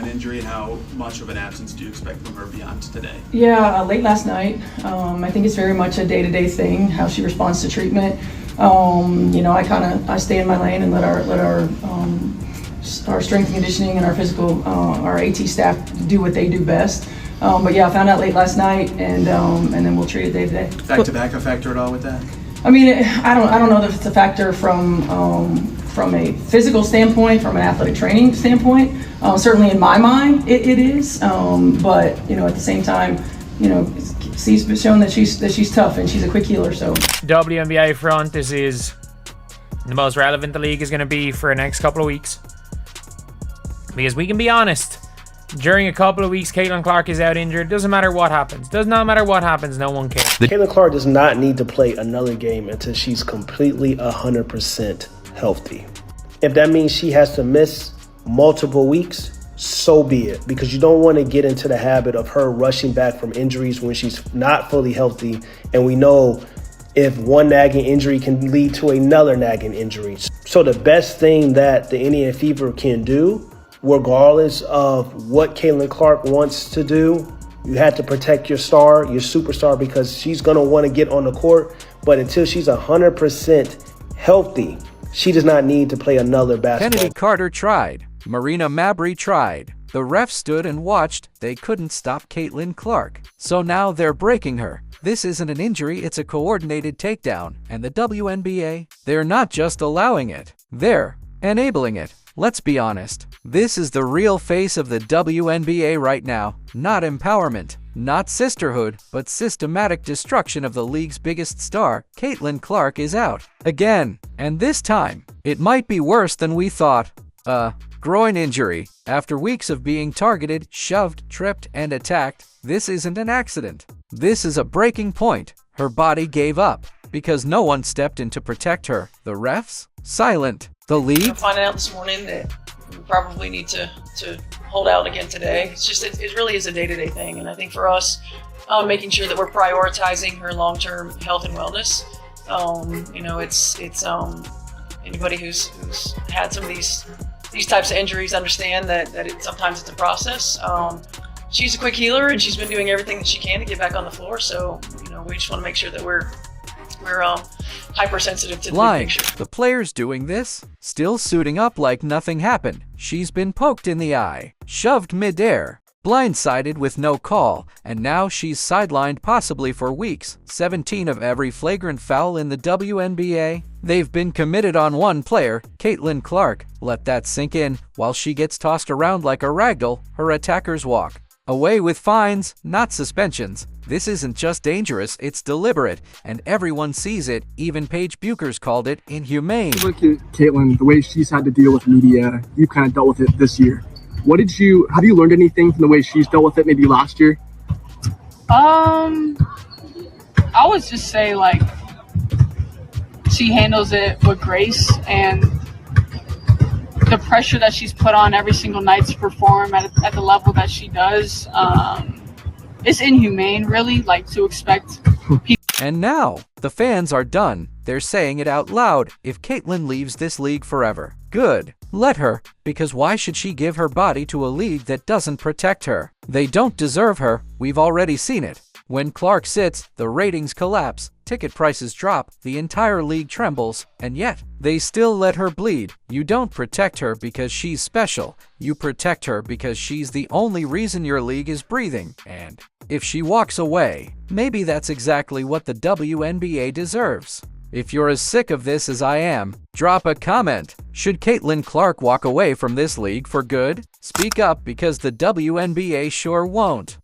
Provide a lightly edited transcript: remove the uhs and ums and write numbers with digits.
An injury, and how much of an absence do you expect from her beyond today? Yeah, late last night. I think it's very much a day-to-day thing, how she responds to treatment. I stay in my lane and let our strength and conditioning and our physical, our AT staff do what they do best. But yeah, I found out late last night, and then we'll treat it day to day. Back-to-back a factor at all with that? I mean, I don't know if it's a factor from a physical standpoint, from an athletic training standpoint. Certainly in my mind, it is. But at the same time, she's shown that she's tough and she's a quick healer. So WNBA front, this is the most relevant the league is going to be for the next couple of weeks. Because we can be honest, during a couple of weeks, Caitlin Clark is out injured. Doesn't matter what happens. Does not matter what happens. No one cares. Caitlin Clark does not need to play another game until she's completely 100% healthy. If that means she has to miss multiple weeks, so be it. Because you don't want to get into the habit of her rushing back from injuries when she's not fully healthy. And we know if one nagging injury can lead to another nagging injury. So the best thing that the Indiana Fever can do, regardless of what Caitlin Clark wants to do, you have to protect your star, your superstar, because she's going to want to get on the court. But until she's 100% healthy, she does not need to play another basketball. Kennedy Carter tried. Marina Mabrey tried. The refs stood and watched. They couldn't stop Caitlin Clark. So now they're breaking her. This isn't an injury, it's a coordinated takedown. And the WNBA, they're not just allowing it. They're enabling it. Let's be honest. This is the real face of the WNBA right now. Not empowerment, not sisterhood, but systematic destruction of the league's biggest star. Caitlin Clark is out. Again. And this time, it might be worse than we thought. Groin injury. After weeks of being targeted, shoved, tripped, and attacked, this isn't an accident. This is a breaking point. Her body gave up because no one stepped in to protect her. The refs? Silent. The league? I'm finding out this morning that we probably need to hold out again today. It's just, it really is a day-to-day thing. And I think for us, making sure that we're prioritizing her long-term health and wellness. It's anybody who's had some of these types of injuries understand that sometimes it's a process. She's a quick healer, and she's been doing everything that she can to get back on the floor. So, we just want to make sure that we're hypersensitive to the big picture. The player's doing this, still suiting up like nothing happened. She's been poked in the eye, shoved midair, blindsided with no call, and now she's sidelined possibly for weeks. 17 of every flagrant foul in the WNBA. They've been committed on one player, Caitlin Clark. Let that sink in. While she gets tossed around like a ragdoll, her attackers walk away with fines, not suspensions. This isn't just dangerous, it's deliberate, and everyone sees it. Even Paige Buchers called it inhumane. Look at Caitlin, the way she's had to deal with media. You kind of dealt with it this year. Have you learned anything from the way she's dealt with it maybe last year? I would just say, she handles it with grace, and the pressure that she's put on every single night to perform at the level that she does, it's inhumane, really, to expect people. And now, the fans are done. They're saying it out loud. If Caitlin leaves this league forever, good. Let her, because why should she give her body to a league that doesn't protect her? They don't deserve her. We've already seen it. When Clark sits, the ratings collapse, ticket prices drop, the entire league trembles, and yet, they still let her bleed. You don't protect her because she's special. You protect her because she's the only reason your league is breathing. And if she walks away, maybe that's exactly what the WNBA deserves. If you're as sick of this as I am, drop a comment. Should Caitlin Clark walk away from this league for good? Speak up, because the WNBA sure won't.